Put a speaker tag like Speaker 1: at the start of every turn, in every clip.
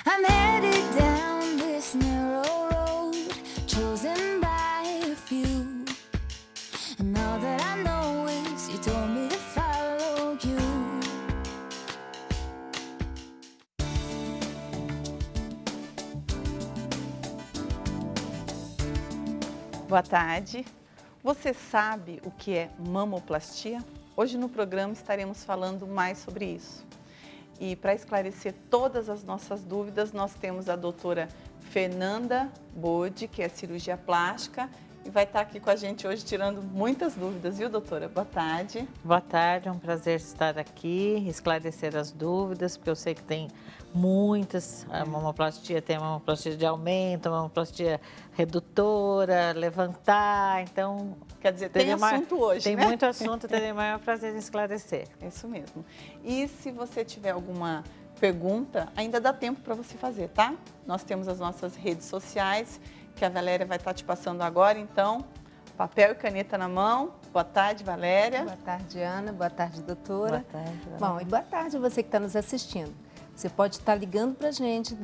Speaker 1: I'm headed down this narrow road, chosen by a few. And all that I know is you told me to follow you.
Speaker 2: Boa tarde. Você sabe o que é mamoplastia? Hoje no programa estaremos falando mais sobre isso. E para esclarecer todas as nossas dúvidas, nós temos a doutora Fernanda Bode, que é cirurgia plástica, e vai estar aqui com a gente hoje tirando muitas dúvidas, viu, doutora? Boa tarde.
Speaker 3: Boa tarde, é um prazer estar aqui, esclarecer as dúvidas, porque eu sei que tem muitas. A mamoplastia tem a mamoplastia de aumento, a mamoplastia redutora, levantar, então...
Speaker 2: Quer dizer, tem assunto hoje,
Speaker 3: tem
Speaker 2: né?
Speaker 3: muito assunto, terei o maior prazer em esclarecer.
Speaker 2: Isso mesmo. E se você tiver alguma pergunta, ainda dá tempo para você fazer, tá? Nós temos as nossas redes sociais, que a Valéria vai estar te passando agora, então, papel e caneta na mão. Boa tarde, Valéria.
Speaker 4: Boa tarde, Ana. Boa tarde, doutora.
Speaker 3: Boa tarde, Valéria.
Speaker 4: Bom, e boa tarde você que está nos assistindo. Você pode estar ligando para a gente,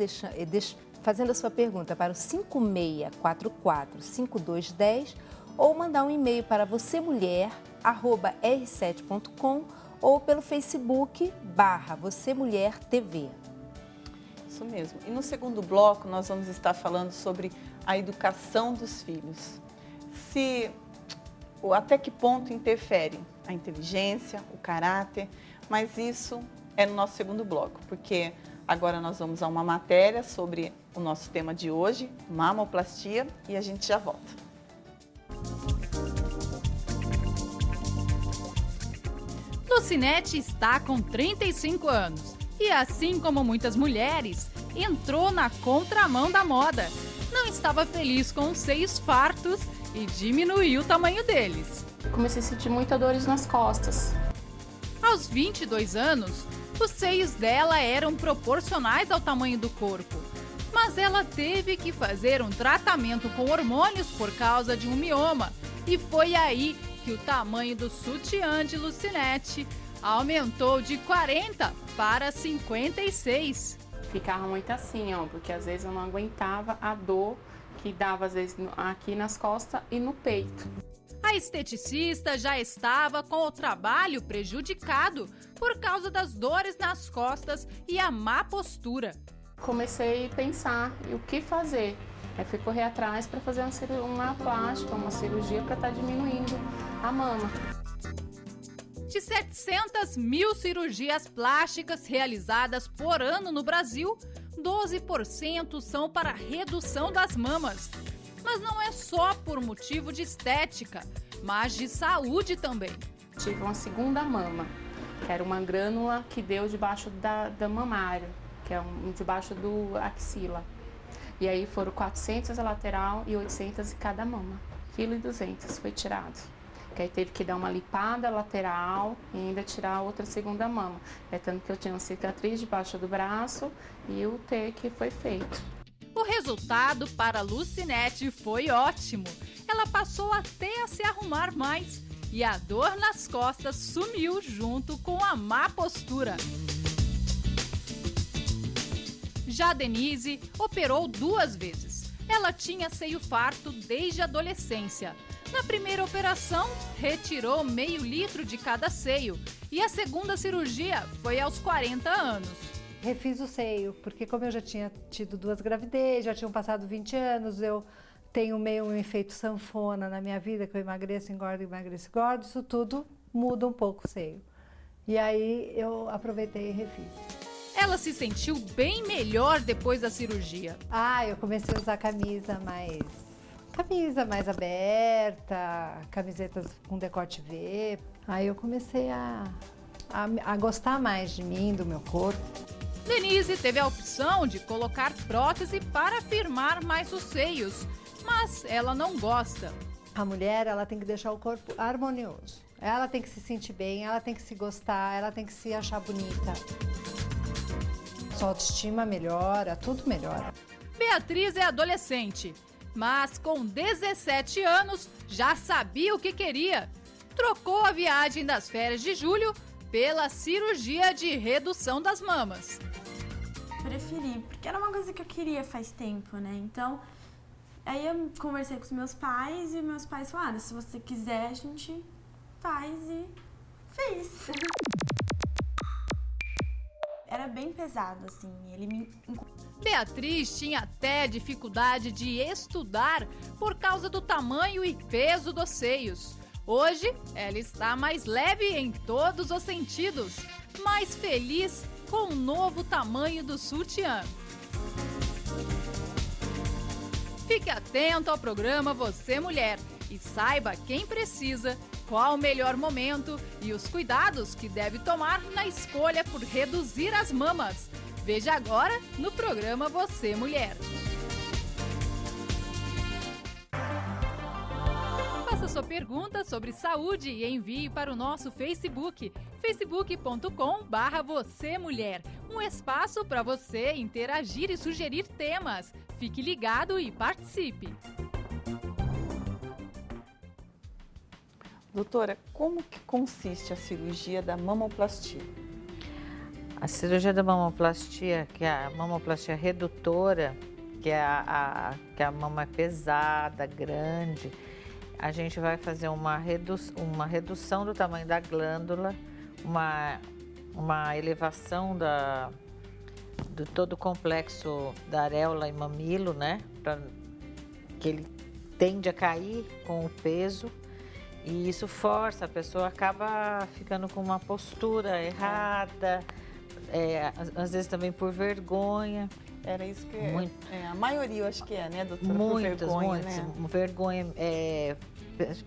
Speaker 4: fazendo a sua pergunta para o 5644-5210 ou mandar um e-mail para vocemulher@r7.com ou pelo Facebook /vocemulhertv.
Speaker 2: Isso mesmo. E no segundo bloco, nós vamos estar falando sobre a educação dos filhos. Até que ponto interfere a inteligência, o caráter, mas isso é no nosso segundo bloco, porque agora nós vamos a uma matéria sobre o nosso tema de hoje, mamoplastia, e a gente já volta.
Speaker 5: Lucinete está com 35 anos e, assim como muitas mulheres, entrou na contramão da moda. Não estava feliz com os seios fartos e diminuiu o tamanho deles.
Speaker 6: Comecei a sentir muitas dores nas costas.
Speaker 5: Aos 22 anos, os seios dela eram proporcionais ao tamanho do corpo, mas ela teve que fazer um tratamento com hormônios por causa de um mioma, e foi aí que o tamanho do sutiã de Lucinete aumentou de 40 para 56.
Speaker 6: Ficava muito assim, ó, porque às vezes eu não aguentava a dor que dava às vezes aqui nas costas e no peito.
Speaker 5: A esteticista já estava com o trabalho prejudicado por causa das dores nas costas e a má postura.
Speaker 6: Comecei a pensar o que fazer. Aí fui correr atrás para fazer uma plástica, uma cirurgia para estar diminuindo a mama.
Speaker 5: De 700 mil cirurgias plásticas realizadas por ano no Brasil, 12% são para redução das mamas. Mas não é só por motivo de estética, mas de saúde também.
Speaker 6: Tive uma segunda mama, que era uma grânula que deu debaixo da mamária, que é debaixo do axila. E aí foram 400 a lateral e 800 em cada mama. 1,2 kg foi tirado. Que aí teve que dar uma lipada lateral e ainda tirar a outra segunda mama. É tanto que eu tinha uma cicatriz debaixo do braço e o T que foi feito.
Speaker 5: O resultado para Lucinete foi ótimo. Ela passou até a se arrumar mais e a dor nas costas sumiu junto com a má postura. Já Denise operou 2 vezes. Ela tinha seio farto desde a adolescência. Na primeira operação, retirou meio litro de cada seio. E a segunda cirurgia foi aos 40 anos.
Speaker 7: Refiz o seio, porque como eu já tinha tido 2 gravidezes, já tinham passado 20 anos, eu tenho meio um efeito sanfona na minha vida, que eu emagreço, engordo, isso tudo muda um pouco o seio. E aí eu aproveitei e refiz.
Speaker 5: Ela se sentiu bem melhor depois da cirurgia.
Speaker 7: Eu comecei a usar camisa mais aberta, camisetas com decote V. Aí eu comecei a gostar mais de mim, do meu corpo.
Speaker 5: Denise teve a opção de colocar prótese para firmar mais os seios, mas ela não gosta.
Speaker 7: A mulher, ela tem que deixar o corpo harmonioso. Ela tem que se sentir bem, ela tem que se gostar, ela tem que se achar bonita. Sua autoestima melhora, tudo melhora.
Speaker 5: Beatriz é adolescente, mas com 17 anos já sabia o que queria. Trocou a viagem das férias de julho pela cirurgia de redução das mamas.
Speaker 8: preferi, porque era uma coisa que eu queria faz tempo, né? Então, aí eu conversei com os meus pais e meus pais falaram, se você quiser, a gente faz e fez. Era bem pesado, assim, ele me...
Speaker 5: Beatriz tinha até dificuldade de estudar por causa do tamanho e peso dos seios. Hoje, ela está mais leve em todos os sentidos, mais feliz com o novo tamanho do sutiã. Fique atento ao programa Você Mulher e saiba quem precisa, qual o melhor momento e os cuidados que deve tomar na escolha por reduzir as mamas. Veja agora no programa Você Mulher. Faça sua pergunta sobre saúde e envie para o nosso Facebook, facebook.com/vocêmulher. Um espaço para você interagir e sugerir temas. Fique ligado e participe.
Speaker 2: Doutora, como que consiste a cirurgia da mamoplastia?
Speaker 3: A cirurgia da mamoplastia, que é a mamoplastia redutora, que a mama é pesada, grande, a gente vai fazer uma redução do tamanho da glândula, uma elevação do todo o complexo da areola e mamilo, né? Que ele tende a cair com o peso. E isso força, a pessoa acaba ficando com uma postura errada, às vezes também por vergonha.
Speaker 2: Era isso que a maioria eu acho que é, né, doutora?
Speaker 3: Muitas,
Speaker 2: né?
Speaker 3: Vergonha,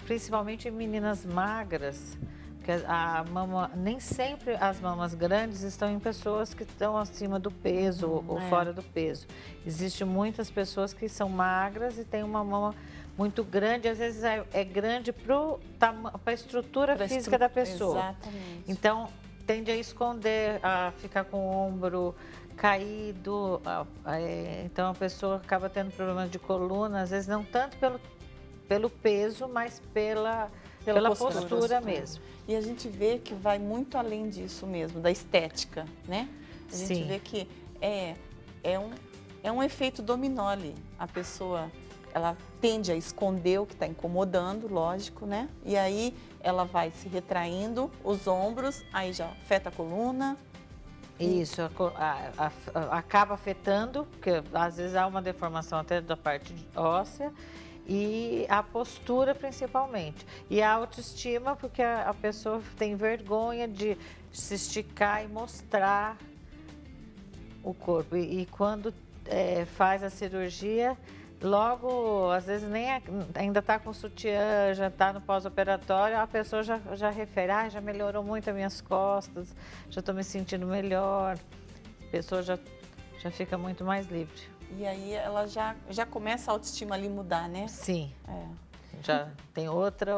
Speaker 3: principalmente em meninas magras, porque a mama, nem sempre as mamas grandes estão em pessoas que estão acima do peso ou fora do peso. Existem muitas pessoas que são magras e têm uma mama muito grande, às vezes é grande para a estrutura física da pessoa.
Speaker 2: Exatamente.
Speaker 3: Então, tende a esconder, a ficar com o ombro caído, então a pessoa acaba tendo problemas de coluna, às vezes não tanto pelo peso, mas pela postura mesmo.
Speaker 2: E a gente vê que vai muito além disso mesmo, da estética, né? A gente vê que é um efeito dominó ali. A pessoa, ela tende a esconder o que está incomodando, lógico, né? E aí ela vai se retraindo, os ombros, aí já afeta a coluna.
Speaker 3: Isso, acaba afetando, porque às vezes há uma deformação até da parte óssea, e a postura principalmente. E a autoestima, porque a pessoa tem vergonha de se esticar e mostrar o corpo. E quando faz a cirurgia, logo, às vezes nem ainda está com sutiã, já está no pós-operatório, a pessoa já refere, já melhorou muito as minhas costas, já estou me sentindo melhor. A pessoa já fica muito mais livre.
Speaker 2: E aí ela já começa a autoestima ali mudar, né?
Speaker 3: Sim. Já tem outra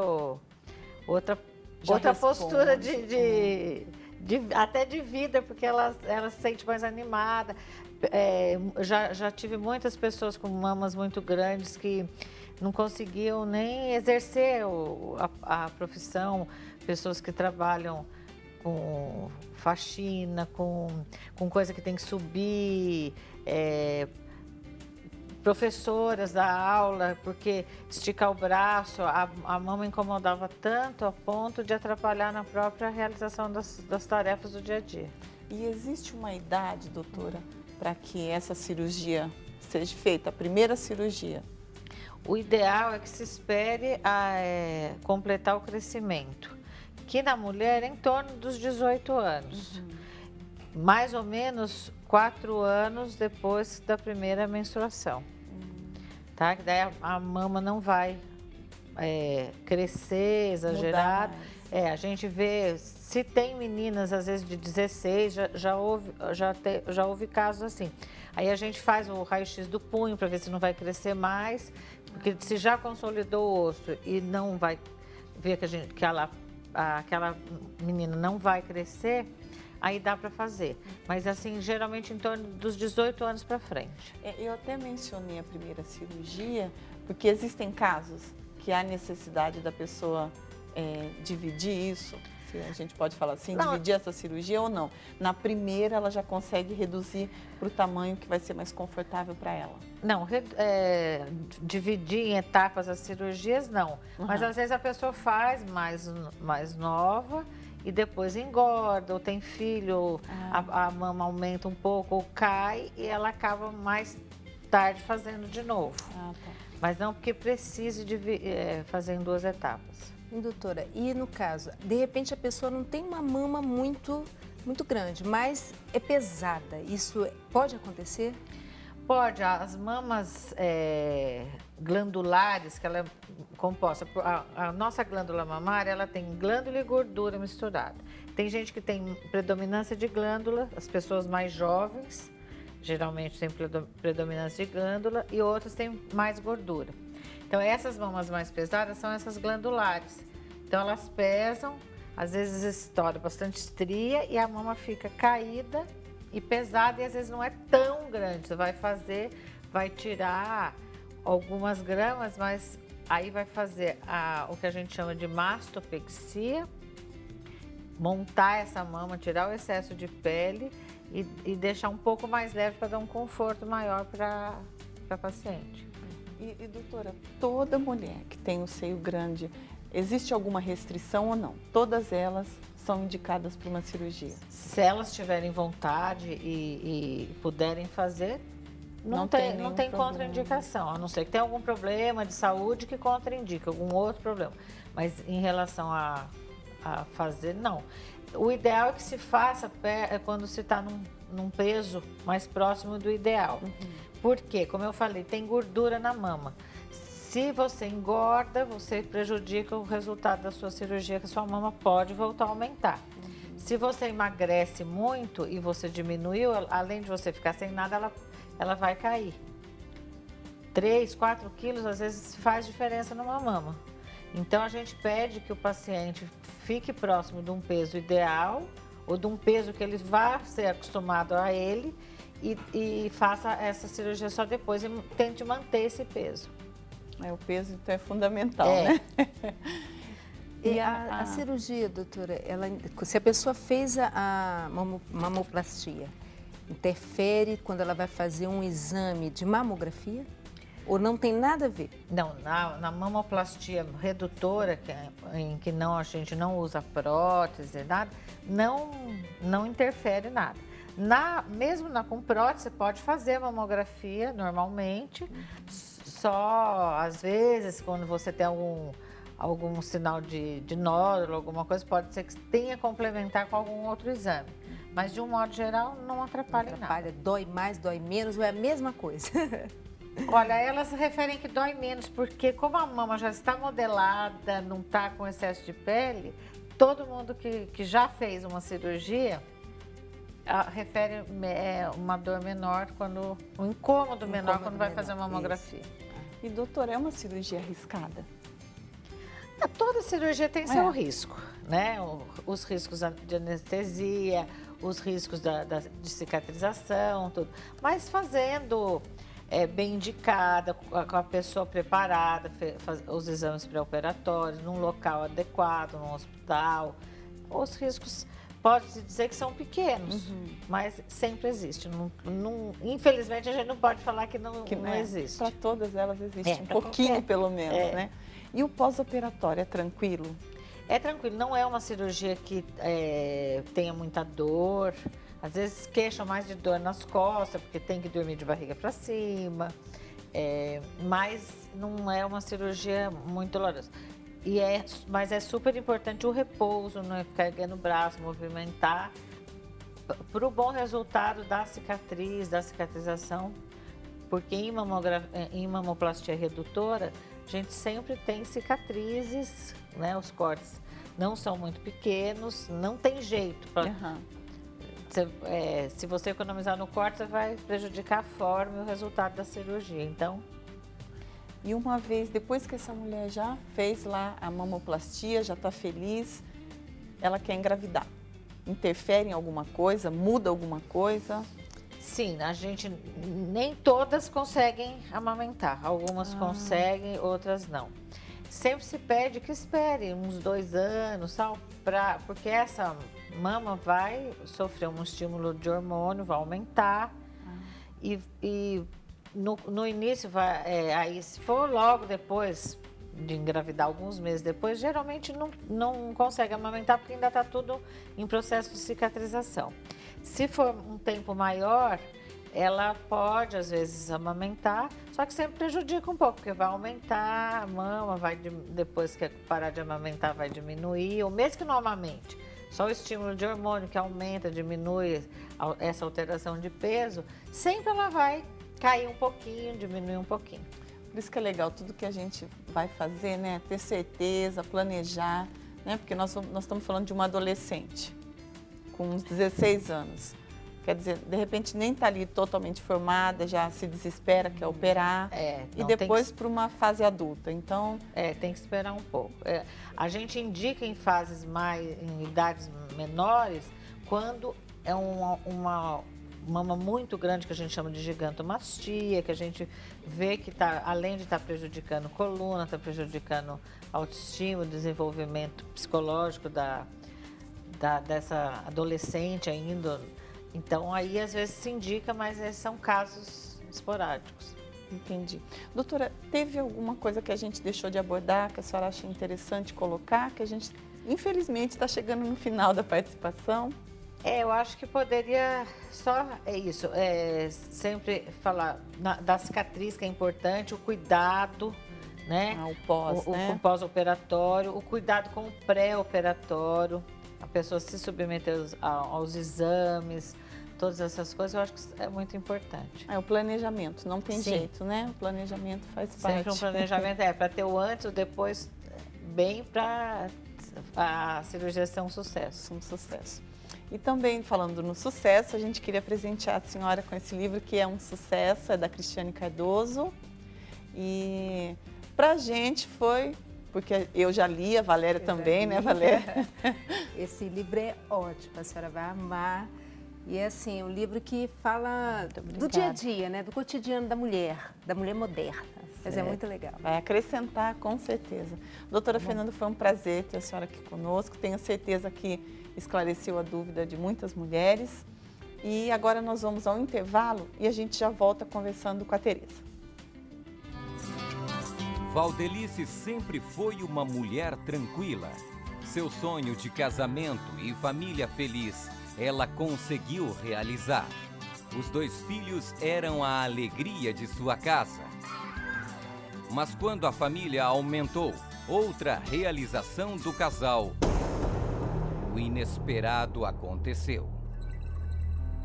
Speaker 2: responde,
Speaker 3: postura até de vida, porque ela se sente mais animada. Já tive muitas pessoas com mamas muito grandes que não conseguiam nem exercer a profissão, pessoas que trabalham com faxina, com coisa que tem que subir, professoras da aula, porque esticar o braço, a mama incomodava tanto a ponto de atrapalhar na própria realização das tarefas do dia a dia.
Speaker 2: E existe uma idade, doutora, para que essa cirurgia seja feita, a primeira cirurgia?
Speaker 3: O ideal é que se espere completar o crescimento, que na mulher é em torno dos 18 anos, mais ou menos 4 anos depois da primeira menstruação. Tá? Que daí a mama não vai crescer, exagerar. A gente vê, se tem meninas, às vezes de 16, já houve casos assim. Aí a gente faz o raio-x do punho para ver se não vai crescer mais, porque se já consolidou o osso e não vai ver que aquela menina não vai crescer, aí dá para fazer. Mas assim, geralmente em torno dos 18 anos para frente.
Speaker 2: Eu até mencionei a primeira cirurgia, porque existem casos que há necessidade da pessoa dividir isso, Se a gente pode falar assim,
Speaker 3: Não.
Speaker 2: dividir essa cirurgia ou não. Na primeira, ela já consegue reduzir para o tamanho que vai ser mais confortável para ela.
Speaker 3: Não, dividir em etapas as cirurgias, não. Mas às vezes a pessoa faz mais nova e depois engorda, ou tem filho, ou a mama aumenta um pouco, ou cai, e ela acaba mais tarde fazendo de novo.
Speaker 2: Ah, tá.
Speaker 3: Mas não porque precise fazer em 2 etapas.
Speaker 4: Doutora, e no caso, de repente a pessoa não tem uma mama muito grande, mas é pesada. Isso pode acontecer?
Speaker 3: Pode, as mamas glandulares, que ela é composta por... A nossa glândula mamária, ela tem glândula e gordura misturada. Tem gente que tem predominância de glândula, as pessoas mais jovens, geralmente têm predominância de glândula, e outras têm mais gordura. Então, essas mamas mais pesadas são essas glandulares. Então, elas pesam, às vezes estoura bastante estria e a mama fica caída e pesada, e às vezes não é tão grande. Você vai tirar algumas gramas, mas aí vai fazer o que a gente chama de mastopexia, montar essa mama, tirar o excesso de pele e deixar um pouco mais leve para dar um conforto maior para a paciente.
Speaker 2: E doutora, toda mulher que tem o seio grande, existe alguma restrição ou não? Todas elas são indicadas para uma cirurgia?
Speaker 3: Se elas tiverem vontade e puderem fazer, não tem contraindicação, a não ser que tenha algum problema de saúde que contraindique, algum outro problema. Mas em relação a fazer, não. O ideal é que se faça quando se está num peso mais próximo do ideal. Porque, como eu falei, tem gordura na mama. Se você engorda, você prejudica o resultado da sua cirurgia, que a sua mama pode voltar a aumentar. Se você emagrece muito e você diminuiu, além de você ficar sem nada, ela vai cair. 3, 4 quilos, às vezes, faz diferença numa mama. Então, a gente pede que o paciente fique próximo de um peso ideal ou de um peso que ele vá ser acostumado a ele e faça essa cirurgia só depois e tente manter esse peso.
Speaker 2: O peso, então, é fundamental, né?
Speaker 4: E a cirurgia, doutora, se a pessoa fez a mamoplastia, interfere quando ela vai fazer um exame de mamografia? Ou não tem nada a ver?
Speaker 3: Não, na mamoplastia redutora, em que a gente não usa prótese, nada, não interfere nada. Mesmo com prótese, você pode fazer mamografia normalmente, só às vezes quando você tem algum sinal de nódulo, alguma coisa, pode ser que tenha que complementar com algum outro exame. Mas de um modo geral, não atrapalha em nada.
Speaker 4: Dói mais, dói menos, ou é a mesma coisa?
Speaker 3: Olha, elas referem que dói menos, porque como a mama já está modelada, não está com excesso de pele, todo mundo que já fez uma cirurgia refere uma dor menor, um incômodo menor quando vai fazer uma mamografia.
Speaker 2: E doutora, é uma cirurgia arriscada?
Speaker 3: Toda cirurgia tem seu risco, né? Os riscos de anestesia, os riscos de cicatrização, tudo. Mas fazendo bem indicada, com a pessoa preparada, os exames pré-operatórios, num local adequado, num hospital, os riscos pode-se dizer que são pequenos, mas sempre existe. Infelizmente, a gente não pode falar que não existe.
Speaker 2: Para todas elas existe um pouquinho, pelo menos, né? E o pós-operatório é tranquilo?
Speaker 3: É tranquilo, não é uma cirurgia que tenha muita dor. Às vezes queixam mais de dor nas costas, porque tem que dormir de barriga para cima. Mas não é uma cirurgia muito dolorosa. Mas é super importante o repouso, não é ficar erguendo o braço, movimentar, para o bom resultado da cicatriz, da cicatrização, porque em mamoplastia redutora, a gente sempre tem cicatrizes, né? Os cortes não são muito pequenos, não tem jeito. Se você economizar no corte, você vai prejudicar a forma e o resultado da cirurgia. Então,
Speaker 2: e uma vez, depois que essa mulher já fez lá a mamoplastia, já está feliz, ela quer engravidar. Interfere em alguma coisa? Muda alguma coisa?
Speaker 3: Sim, nem todas conseguem amamentar. Algumas conseguem, outras não. sempre se pede que espere uns 2 anos, tal, porque essa mama vai sofrer um estímulo de hormônio, vai aumentar. E no início, aí se for logo depois de engravidar, alguns meses depois, geralmente não consegue amamentar porque ainda está tudo em processo de cicatrização. Se for um tempo maior, ela pode, às vezes, amamentar, só que sempre prejudica um pouco, porque vai aumentar a mama, depois que parar de amamentar, vai diminuir, ou mesmo que não amamente, só o estímulo de hormônio que aumenta, diminui essa alteração de peso, sempre ela vai cair um pouquinho, diminuir um pouquinho.
Speaker 2: Por isso que é legal tudo que a gente vai fazer, né? Ter certeza, planejar, né? Porque nós estamos falando de uma adolescente com uns 16 anos. Quer dizer, de repente nem está ali totalmente formada, já se desespera, quer operar. E depois para uma fase adulta. Então,
Speaker 3: tem que esperar um pouco. A gente indica em em idades menores, quando é uma mama muito grande, que a gente chama de gigantomastia, que a gente vê que além de estar prejudicando coluna, está prejudicando autoestima, desenvolvimento psicológico dessa adolescente ainda. Então, aí às vezes se indica, mas esses são casos esporádicos.
Speaker 2: Entendi. Doutora, teve alguma coisa que a gente deixou de abordar, que a senhora acha interessante colocar, que a gente, infelizmente, está chegando no final da participação?
Speaker 3: Eu acho que poderia sempre falar da cicatriz, que é importante, o cuidado, né?
Speaker 2: O pós, né?
Speaker 3: O pós-operatório, o cuidado com o pré-operatório, a pessoa se submeter aos exames, todas essas coisas, eu acho que é muito importante.
Speaker 2: O planejamento, não tem jeito, né? O planejamento faz parte.
Speaker 3: Sempre um planejamento para ter o antes, o depois, bem para a cirurgia ser um sucesso.
Speaker 2: Um sucesso. E também, falando no sucesso, a gente queria presentear a senhora com esse livro, que é um sucesso, é da Cristiane Cardoso. E pra gente foi, porque eu já li, a Valéria também, né, Valéria?
Speaker 4: Esse livro é ótimo, a senhora vai amar. E é assim, um livro que fala do dia a dia, né, do cotidiano da mulher moderna. Mas é muito legal.
Speaker 2: Vai acrescentar, com certeza. Doutora Fernanda, foi um prazer ter a senhora aqui conosco. Tenho certeza que esclareceu a dúvida de muitas mulheres. E agora nós vamos ao intervalo e a gente já volta conversando com a Tereza.
Speaker 9: Valdelice sempre foi uma mulher tranquila. Seu sonho de casamento e família feliz, ela conseguiu realizar. Os 2 filhos eram a alegria de sua casa. Mas quando a família aumentou, outra realização do casal, o inesperado aconteceu.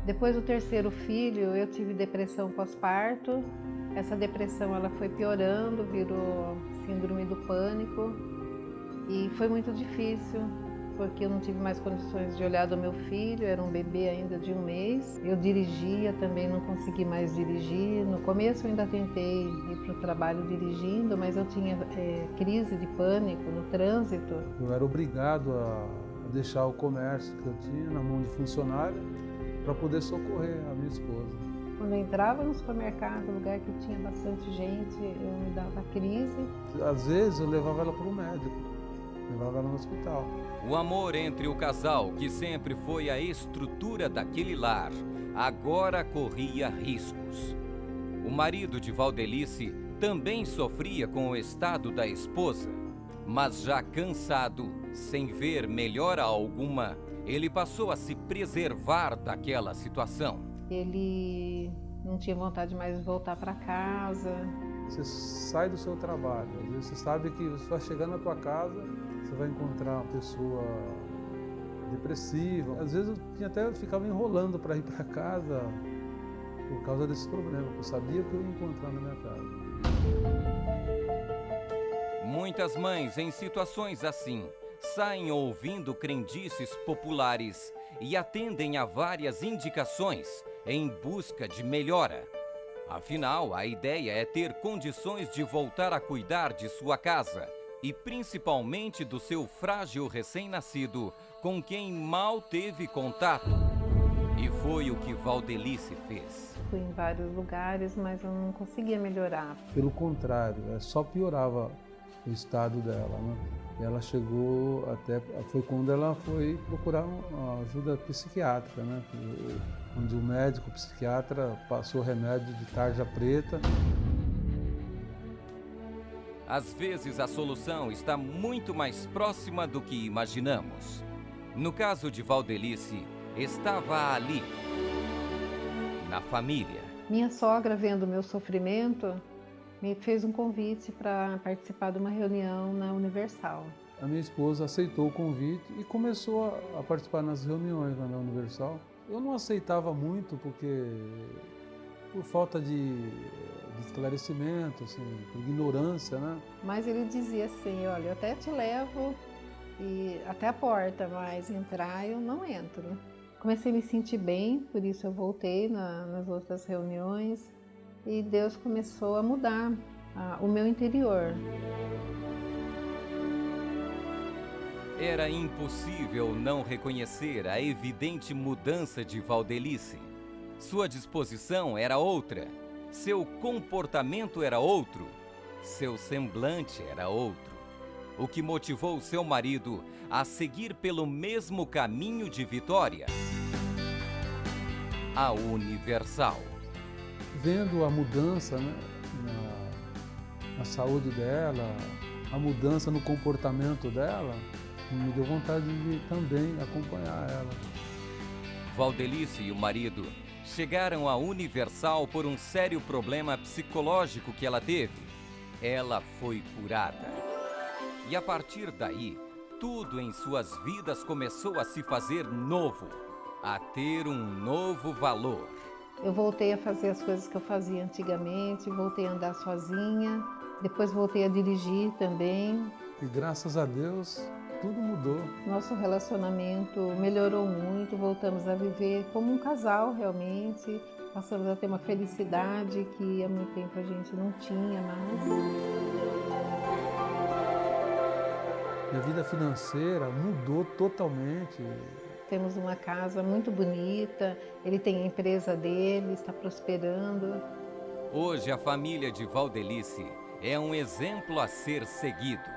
Speaker 7: Depois do 3º filho, eu tive depressão pós-parto. Essa depressão ela foi piorando, virou síndrome do pânico. E foi muito difícil, porque eu não tive mais condições de olhar do meu filho, era um bebê ainda de 1 mês. Eu dirigia, também não consegui mais dirigir. No começo eu ainda tentei ir para o trabalho dirigindo, mas eu tinha crise de pânico no trânsito.
Speaker 10: Eu era obrigado a deixar o comércio que eu tinha na mão de funcionário para poder socorrer a minha esposa.
Speaker 7: Quando eu entrava no supermercado, lugar que tinha bastante gente, eu me dava crise.
Speaker 10: Às vezes eu levava ela para o médico, levava ela no hospital.
Speaker 9: O amor entre o casal, que sempre foi a estrutura daquele lar, agora corria riscos. O marido de Valdelice também sofria com o estado da esposa, mas já cansado, sem ver melhora alguma, ele passou a se preservar daquela situação.
Speaker 7: Ele não tinha vontade mais de voltar para casa.
Speaker 10: Você sai do seu trabalho, às vezes você sabe que você vai chegar na tua casa, você vai encontrar uma pessoa depressiva. Às vezes eu ficava enrolando para ir para casa por causa desse problema, eu sabia que eu ia encontrar na minha casa.
Speaker 9: Muitas mães em situações assim saem ouvindo crendices populares e atendem a várias indicações em busca de melhora. Afinal, a ideia é ter condições de voltar a cuidar de sua casa e principalmente do seu frágil recém-nascido, com quem mal teve contato. E foi o que Valdelice fez.
Speaker 7: Fui em vários lugares, mas eu não conseguia melhorar.
Speaker 10: Pelo contrário, só piorava o estado dela, né? E ela chegou até, foi quando ela foi procurar uma ajuda psiquiátrica, né? Onde o médico, o psiquiatra, passou remédio de tarja preta.
Speaker 9: Às vezes a solução está muito mais próxima do que imaginamos. No caso de Valdelice, estava ali, na família.
Speaker 11: Minha sogra, vendo o meu sofrimento, me fez um convite para participar de uma reunião na Universal.
Speaker 10: A minha esposa aceitou o convite e começou a participar nas reuniões lá na Universal. Eu não aceitava muito porque, por falta de esclarecimento, assim, por ignorância, né?
Speaker 11: Mas ele dizia assim, olha, eu até te levo e até a porta, mas entrar eu não entro. Comecei a me sentir bem, por isso eu voltei nas outras reuniões e Deus começou a mudar o meu interior.
Speaker 9: Era impossível não reconhecer a evidente mudança de Valdelice. Sua disposição era outra, seu comportamento era outro, seu semblante era outro. O que motivou seu marido a seguir pelo mesmo caminho de vitória? A Universal.
Speaker 10: Vendo a mudança, né, na saúde dela, a mudança no comportamento dela, me deu vontade de também acompanhar ela.
Speaker 9: Valdelice e o marido chegaram à Universal por um sério problema psicológico que ela teve. Ela foi curada. E a partir daí, tudo em suas vidas começou a se fazer novo, a ter um novo valor.
Speaker 11: Eu voltei a fazer as coisas que eu fazia antigamente, voltei a andar sozinha, depois voltei a dirigir também.
Speaker 10: E graças a Deus, tudo mudou.
Speaker 11: Nosso relacionamento melhorou muito, voltamos a viver como um casal realmente, passamos a ter uma felicidade que há muito tempo a gente não tinha mais.
Speaker 10: Minha vida financeira mudou totalmente.
Speaker 11: Temos uma casa muito bonita, ele tem a empresa dele, está prosperando.
Speaker 9: Hoje a família de Valdelice é um exemplo a ser seguido.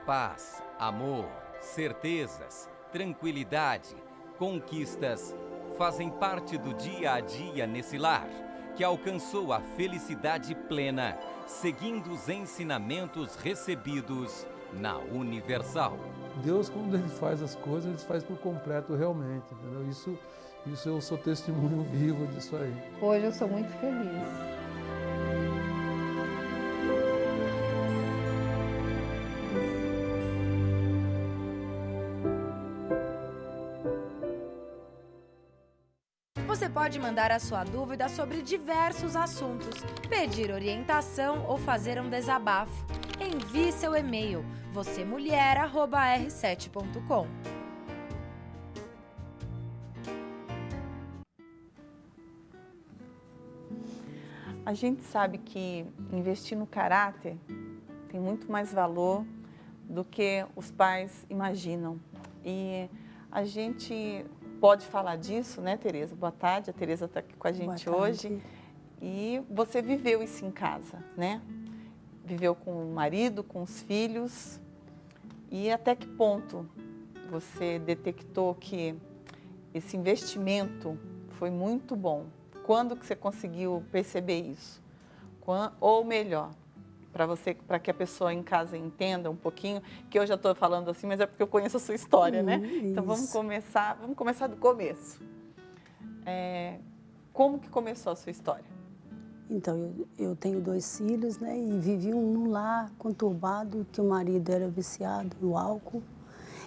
Speaker 9: Paz, amor, certezas, tranquilidade, conquistas fazem parte do dia a dia nesse lar, que alcançou a felicidade plena, seguindo os ensinamentos recebidos na Universal.
Speaker 10: Deus, quando Ele faz as coisas, Ele faz por completo realmente, entendeu? Isso eu sou testemunho vivo disso aí.
Speaker 11: Hoje eu sou muito feliz.
Speaker 12: Você pode mandar a sua dúvida sobre diversos assuntos, pedir orientação ou fazer um desabafo. Envie seu e-mail vocemulher@r7.com.
Speaker 2: A gente sabe que investir no caráter tem muito mais valor do que os pais imaginam. E a gente pode falar disso, né, Tereza? Boa tarde, a Tereza está aqui com a gente hoje. E você viveu isso em casa, né? Viveu com o marido, com os filhos. E até que ponto você detectou que esse investimento foi muito bom? Quando que você conseguiu perceber isso? Ou melhor, para que a pessoa em casa entenda um pouquinho, que eu já estou falando assim, mas é porque eu conheço a sua história, né? Então vamos começar do começo. Como que começou a sua história?
Speaker 13: Então, eu tenho 2 filhos, né? E vivi num lar conturbado, que o marido era viciado no álcool.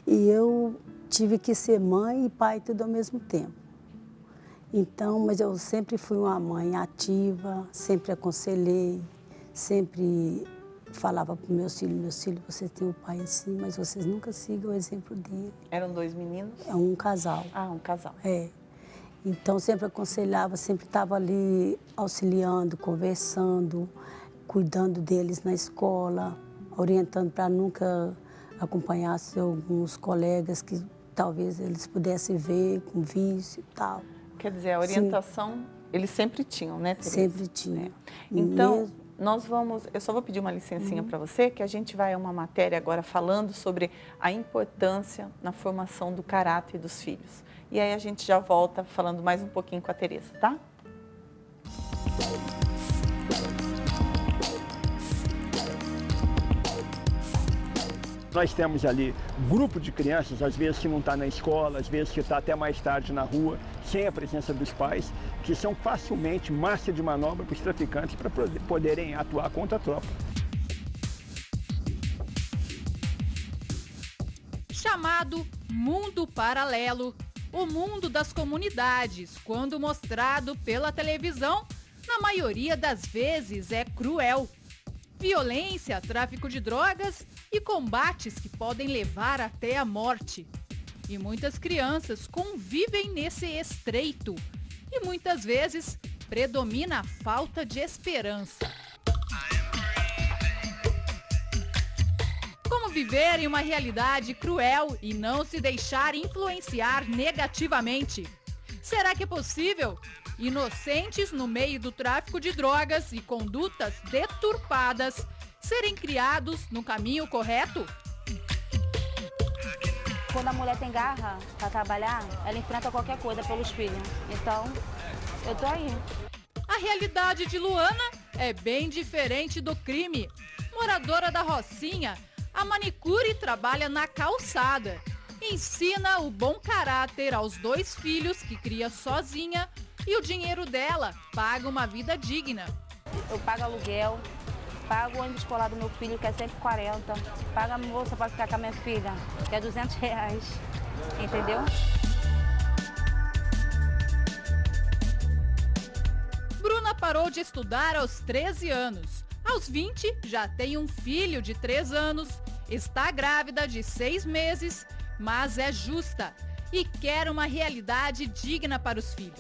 Speaker 13: E eu tive que ser mãe e pai tudo ao mesmo tempo. Então, mas eu sempre fui uma mãe ativa, sempre aconselhei, sempre falava para meus filhos, vocês têm um pai assim, mas vocês nunca sigam o exemplo dele.
Speaker 2: Eram 2 meninos?
Speaker 13: É um casal.
Speaker 2: Ah, um casal.
Speaker 13: É. Então, sempre aconselhava, sempre estava ali auxiliando, conversando, cuidando deles na escola, orientando para nunca acompanhar alguns colegas que talvez eles pudessem ver com vício e tal.
Speaker 2: Quer dizer, a orientação eles sempre tinham, né, Tereza?
Speaker 13: Sempre tinham.
Speaker 2: Então, eu só vou pedir uma licencinha para você, que a gente vai a uma matéria agora falando sobre a importância na formação do caráter dos filhos. E aí a gente já volta falando mais um pouquinho com a Tereza, tá?
Speaker 14: Nós temos ali grupo de crianças, às vezes que não está na escola, às vezes que está até mais tarde na rua, sem a presença dos pais, que são facilmente massa de manobra para os traficantes para poderem atuar contra a tropa.
Speaker 5: Chamado mundo paralelo, o mundo das comunidades, quando mostrado pela televisão, na maioria das vezes é cruel. Violência, tráfico de drogas e combates que podem levar até a morte. E muitas crianças convivem nesse estreito. E muitas vezes predomina a falta de esperança. Como viver em uma realidade cruel e não se deixar influenciar negativamente? Será que é possível? Inocentes no meio do tráfico de drogas e condutas deturpadas serem criados no caminho correto?
Speaker 15: Quando a mulher tem garra para trabalhar, ela enfrenta qualquer coisa pelos filhos. Então, eu tô aí.
Speaker 5: A realidade de Luana é bem diferente do crime. Moradora da Rocinha, a manicure trabalha na calçada. Ensina o bom caráter aos 2 filhos que cria sozinha e o dinheiro dela paga uma vida digna.
Speaker 15: Eu pago aluguel, pago o ônibus escolar do meu filho, que é 140, pago a moça para ficar com a minha filha, que é R$200, entendeu?
Speaker 5: Bruna parou de estudar aos 13 anos. Aos 20, já tem um filho de 3 anos, está grávida de 6 meses, mas é justa e quer uma realidade digna para os filhos.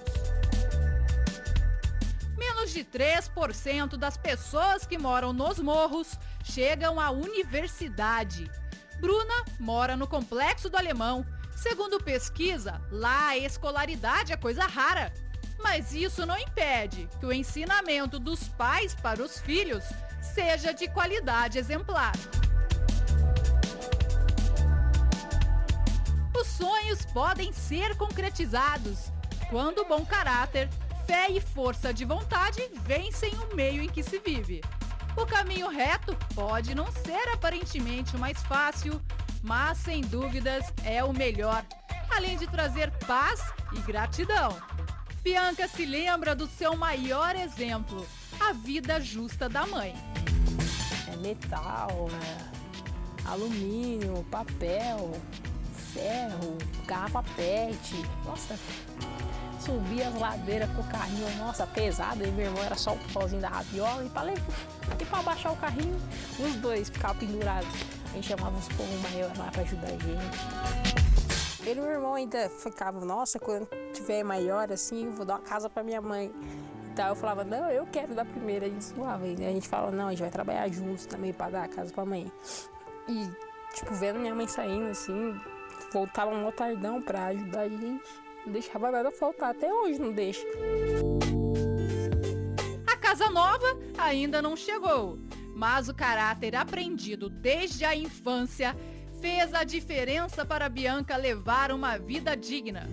Speaker 5: Menos de 3% das pessoas que moram nos morros chegam à universidade. Bruna mora no Complexo do Alemão. Segundo pesquisa, lá a escolaridade é coisa rara. Mas isso não impede que o ensinamento dos pais para os filhos seja de qualidade exemplar. Os sonhos podem ser concretizados quando o bom caráter, fé e força de vontade vencem o meio em que se vive. O caminho reto pode não ser aparentemente o mais fácil, mas sem dúvidas é o melhor, além de trazer paz e gratidão. Bianca se lembra do seu maior exemplo, a vida justa da mãe.
Speaker 16: É metal, alumínio, papel, ferro, garrafa PET. Nossa, subia as ladeiras com o carrinho, nossa, pesado. E meu irmão era só o pauzinho da rabiola. E pra baixar o carrinho, os 2 ficavam pendurados. A gente chamava os povos maiores lá pra ajudar a gente. Ele e meu irmão ainda ficavam, nossa, quando tiver maior assim, eu vou dar uma casa pra minha mãe. Então eu falava, não, eu quero dar primeiro, a gente suava. E a gente falava, não, a gente vai trabalhar juntos também pra dar a casa pra mãe. E, tipo, vendo minha mãe saindo assim, voltava um tardão pra ajudar a gente. Não deixava nada faltar, até hoje não deixa.
Speaker 5: A casa nova ainda não chegou, mas o caráter aprendido desde a infância fez a diferença para Bianca levar uma vida digna.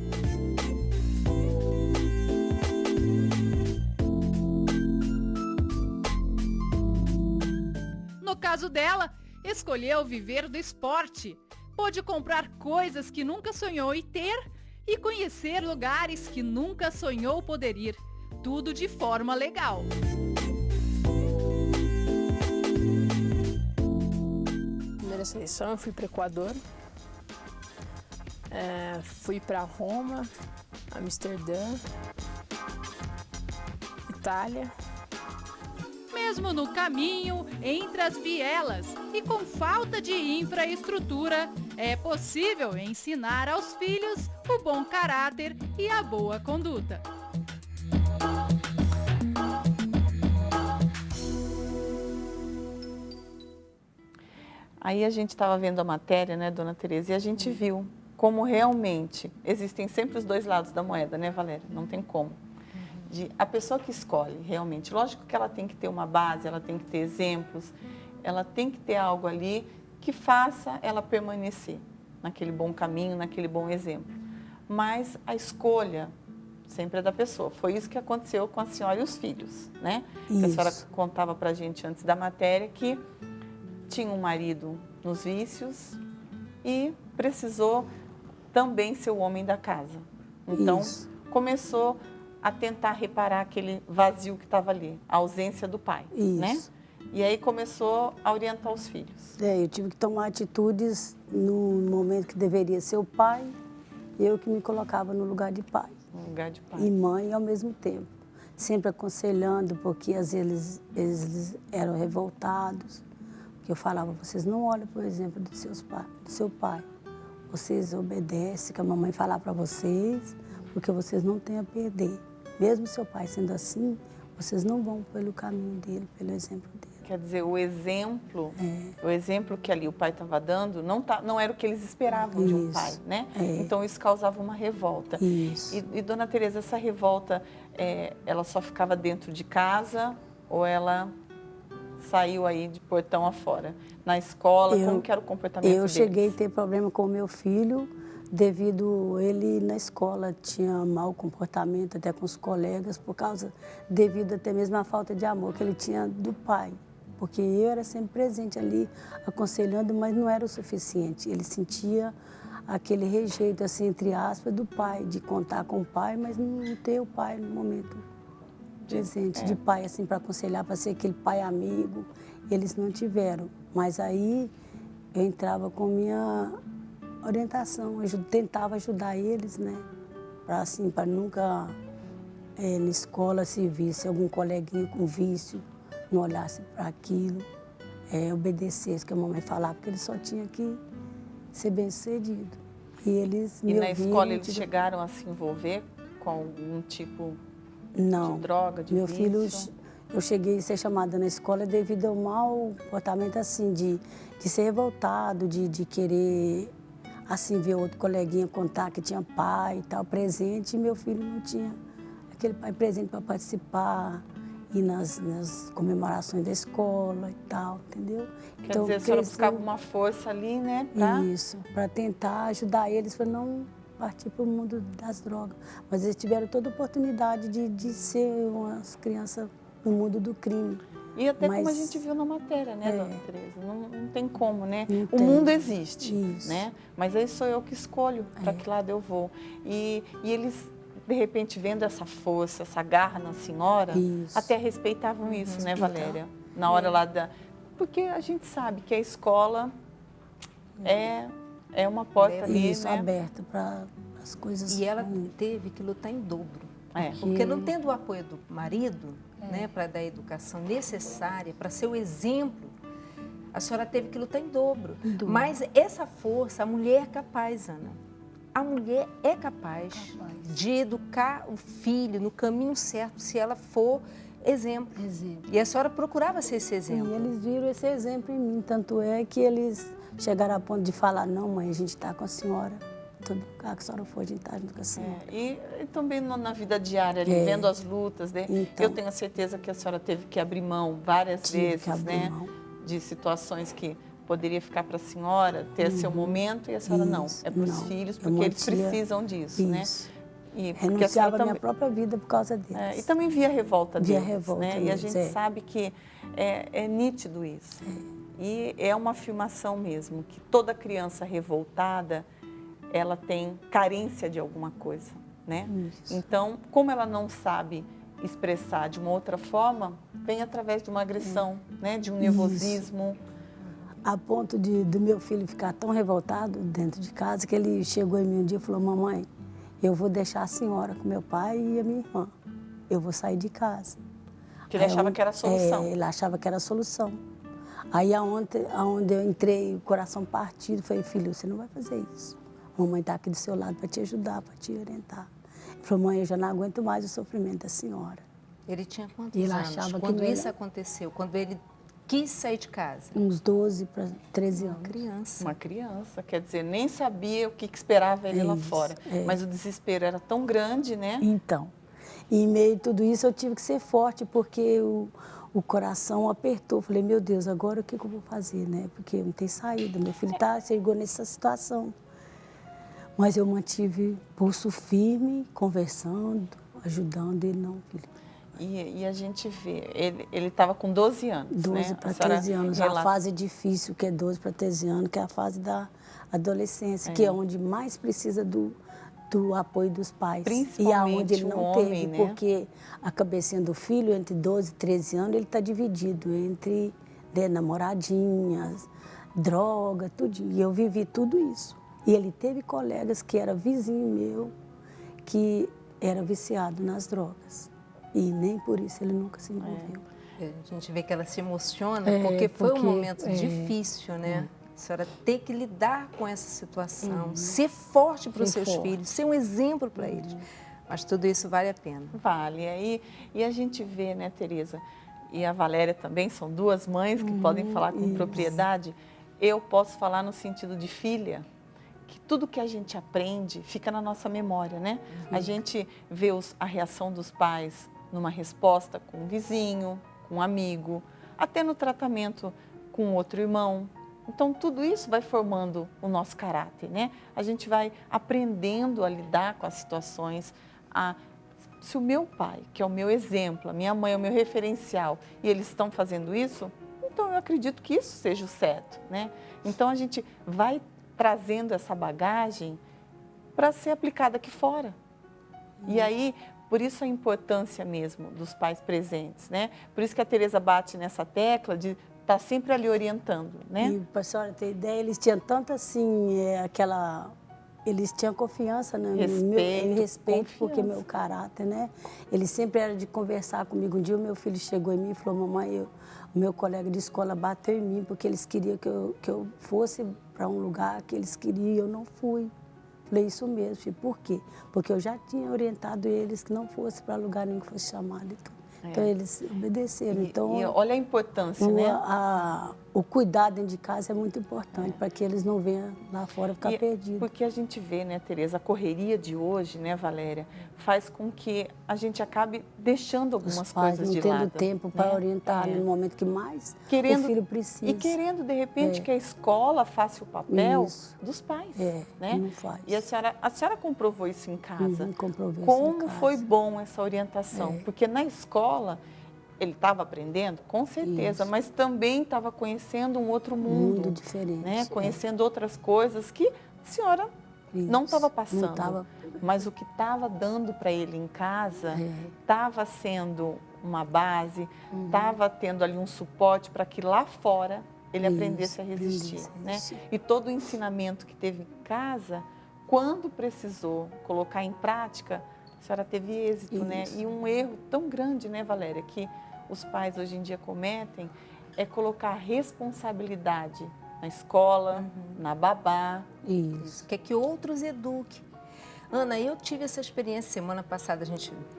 Speaker 5: No caso dela, escolheu viver do esporte. Pôde comprar coisas que nunca sonhou em ter e conhecer lugares que nunca sonhou poder ir. Tudo de forma legal.
Speaker 16: Primeira seleção, eu fui para o Equador, fui para Roma, Amsterdã, Itália.
Speaker 5: Mesmo no caminho, entre as vielas e com falta de infraestrutura, é possível ensinar aos filhos o bom caráter e a boa conduta.
Speaker 2: Aí a gente estava vendo a matéria, né, dona Tereza, e a gente viu como realmente existem sempre os 2 lados da moeda, né, Valéria? Não tem como. a pessoa que escolhe realmente. Lógico que ela tem que ter uma base, ela tem que ter exemplos, ela tem que ter algo ali que faça ela permanecer naquele bom caminho, naquele bom exemplo. Mas a escolha sempre é da pessoa. Foi isso que aconteceu com a senhora e os filhos, né? A senhora contava pra gente antes da matéria que tinha um marido nos vícios e precisou também ser o homem da casa. Então, começou a tentar reparar aquele vazio que estava ali, a ausência do pai, né? E aí começou a orientar os filhos.
Speaker 13: Eu tive que tomar atitudes no momento que deveria ser o pai, eu que me colocava no lugar de pai.
Speaker 2: No lugar de pai.
Speaker 13: E mãe ao mesmo tempo. Sempre aconselhando, porque às vezes eles eram revoltados. Porque eu falava, vocês não olham, por exemplo, do seu pai. Vocês obedecem, que a mamãe falar para vocês, porque vocês não têm a perder. Mesmo seu pai sendo assim, vocês não vão pelo caminho dele, pelo exemplo dele.
Speaker 2: Quer dizer, o exemplo que ali o pai estava dando não era o que eles esperavam de um pai, né? Então isso causava uma revolta. E dona Tereza, essa revolta, ela só ficava dentro de casa ou ela saiu aí de portão afora? Na escola, como que era o comportamento deles?
Speaker 13: Eu cheguei a ter problema com o meu filho, devido ele na escola tinha mau comportamento até com os colegas, devido até mesmo à falta de amor que ele tinha do pai. Porque eu era sempre presente ali, aconselhando, mas não era o suficiente. Ele sentia aquele rejeito, assim, entre aspas, do pai, de contar com o pai, mas não ter o pai no momento presente, de pai, assim, para aconselhar, para ser aquele pai amigo. Eles não tiveram. Mas aí eu entrava com minha orientação, eu tentava ajudar eles, né? Para assim, para nunca na escola se visse algum coleguinha com vício, não olhasse para aquilo, obedecesse o que a mamãe falava, porque eles só tinham que ser bem-sucedido. E eles me ouviam.
Speaker 2: E na escola eles chegaram a se envolver com algum tipo de droga, de
Speaker 13: meu
Speaker 2: vício?
Speaker 13: Filho, eu cheguei a ser chamada na escola devido ao mau comportamento, assim, de ser revoltado, de querer, assim, ver outro coleguinha contar que tinha pai e tal, presente, e meu filho não tinha aquele pai presente para participar, ir nas comemorações da escola e tal, entendeu?
Speaker 2: Quer dizer, a senhora buscava uma força ali, né? Pra...
Speaker 13: Isso, para tentar ajudar eles, para não partir para o mundo das drogas. Mas eles tiveram toda a oportunidade de ser umas crianças no mundo do crime.
Speaker 2: E até como a gente viu na matéria, né, dona Tereza? Não tem como, né?
Speaker 13: Não
Speaker 2: o mundo existe, né? Mas aí sou eu que escolho para que lado eu vou. E eles, de repente, vendo essa força, essa garra na senhora, até respeitavam isso, né, Valéria? Na hora lá da... Porque a gente sabe que a escola é uma porta ali,
Speaker 13: isso,
Speaker 2: né?
Speaker 13: aberta para as coisas.
Speaker 4: E ela teve que lutar em dobro. Porque não tendo o apoio do marido, né, para dar a educação necessária, para ser o exemplo, a senhora teve que lutar em dobro. Mas essa força, a mulher é capaz, Ana. A mulher é capaz de educar o filho no caminho certo, se ela for exemplo. E a senhora procurava ser esse exemplo.
Speaker 13: E eles viram esse exemplo em mim, tanto é que eles chegaram a ponto de falar, não, mãe, a gente está com a senhora. Todo lugar que a senhora for, a gente está junto com a senhora.
Speaker 2: E também na vida diária, ali, vendo as lutas, né? Então, eu tenho a certeza que a senhora teve que abrir mão várias vezes, né? De situações que poderia ficar para a senhora, ter seu momento, e a senhora não. É para os filhos, porque eles precisam disso, né? E
Speaker 13: renunciava a minha própria vida por causa deles.
Speaker 2: E também via a revolta deles,
Speaker 13: revolta
Speaker 2: né? E a gente sabe que é nítido isso. E é uma afirmação mesmo, que toda criança revoltada, ela tem carência de alguma coisa, né? Então, como ela não sabe expressar de uma outra forma, vem através de uma agressão, né? De um nervosismo.
Speaker 13: A ponto do meu filho ficar tão revoltado dentro de casa, que ele chegou em mim um dia e falou, mamãe, eu vou deixar a senhora com meu pai e a minha irmã. Eu vou sair de casa.
Speaker 2: Porque ele achava que era a solução.
Speaker 13: Ele achava que era a solução. Aí, aonde eu entrei, o coração partido, falei, filho, você não vai fazer isso. Mamãe está aqui do seu lado para te ajudar, para te orientar. Ele falou, mãe, eu já não aguento mais o sofrimento da senhora.
Speaker 4: Ele tinha quantos anos quando isso aconteceu? Quando ele quis sair de casa?
Speaker 13: Uns 12 para 13 anos.
Speaker 4: Uma criança.
Speaker 2: Uma criança, quer dizer, nem sabia o que esperava ele lá fora. Mas o desespero era tão grande, né?
Speaker 13: Então, E em meio a tudo isso eu tive que ser forte, porque o coração apertou. Falei, meu Deus, agora o que eu vou fazer, né? Porque não tem saída, meu filho chegou nessa situação. Mas eu mantive pulso firme, conversando, ajudando ele, não, filho.
Speaker 2: E a gente vê, ele estava com 12 anos,
Speaker 13: 12
Speaker 2: né?
Speaker 13: para 13 anos, a fase difícil, que é 12 para 13 anos, que é a fase da adolescência, que é onde mais precisa do apoio dos pais. E aonde ele não teve,
Speaker 2: né?
Speaker 13: porque a cabecinha do filho, entre 12 e 13 anos, ele está dividido entre namoradinhas, droga, tudinho. E eu vivi tudo isso. E ele teve colegas que era vizinho meu, que era viciado nas drogas. E nem por isso ele nunca se envolveu.
Speaker 4: A gente vê que ela se emociona, porque foi um momento difícil, né? A senhora ter que lidar com essa situação, ser forte para os seus filhos, ser um exemplo para eles. Mas tudo isso vale a pena.
Speaker 2: Vale. E a gente vê, né, Tereza, e a Valéria também, são duas mães que podem falar com propriedade. Eu posso falar no sentido de filha, que tudo que a gente aprende fica na nossa memória, né? A gente vê a reação dos pais numa resposta com um vizinho, com um amigo, até no tratamento com outro irmão. Então, tudo isso vai formando o nosso caráter, né? A gente vai aprendendo a lidar com as situações. Se o meu pai, que é o meu exemplo, a minha mãe é o meu referencial, e eles estão fazendo isso, então eu acredito que isso seja o certo, né? Então, a gente vai trazendo essa bagagem para ser aplicada aqui fora. E aí, por isso a importância mesmo dos pais presentes, né? Por isso que a Tereza bate nessa tecla de estar sempre ali orientando, né?
Speaker 13: E para a senhora ter ideia, eles tinham tanto assim, eles tinham confiança, né? Respeito, porque meu caráter, né? Eles sempre eram de conversar comigo. Um dia o meu filho chegou em mim e falou, mamãe, o meu colega de escola bateu em mim porque eles queriam que eu fosse para um lugar que eles queriam e eu não fui. Falei, isso mesmo, filho. Por quê? Porque eu já tinha orientado eles que não fosse para lugar nenhum que fosse chamado. Então eles obedeceram.
Speaker 2: E olha a importância, né?
Speaker 13: O cuidado dentro de casa é muito importante para que eles não venham lá fora ficar perdidos.
Speaker 2: Porque a gente vê, né, Tereza, a correria de hoje, né, Valéria, faz com que a gente acabe deixando algumas coisas de lado.
Speaker 13: Não tendo tempo para orientar no momento que mais o filho precisa.
Speaker 2: E querendo, de repente, que a escola faça o papel dos pais, né?
Speaker 13: Não faz.
Speaker 2: E a senhora comprovou isso em casa.
Speaker 13: Comprovei
Speaker 2: Como
Speaker 13: isso em casa.
Speaker 2: foi bom essa orientação? Porque na escola ele estava aprendendo, com certeza, mas também estava conhecendo um outro mundo.
Speaker 13: Diferente.
Speaker 2: Né? Conhecendo outras coisas que a senhora não estava passando. Mas o que estava dando para ele em casa estava sendo uma base, estava tendo ali um suporte para que lá fora ele aprendesse a resistir. Né? E todo o ensinamento que teve em casa, quando precisou colocar em prática, a senhora teve êxito, né? E um erro tão grande, né, Valéria, que os pais hoje em dia cometem é colocar responsabilidade na escola, na babá.
Speaker 4: Isso. Quer que outros eduquem. Ana, eu tive essa experiência semana passada,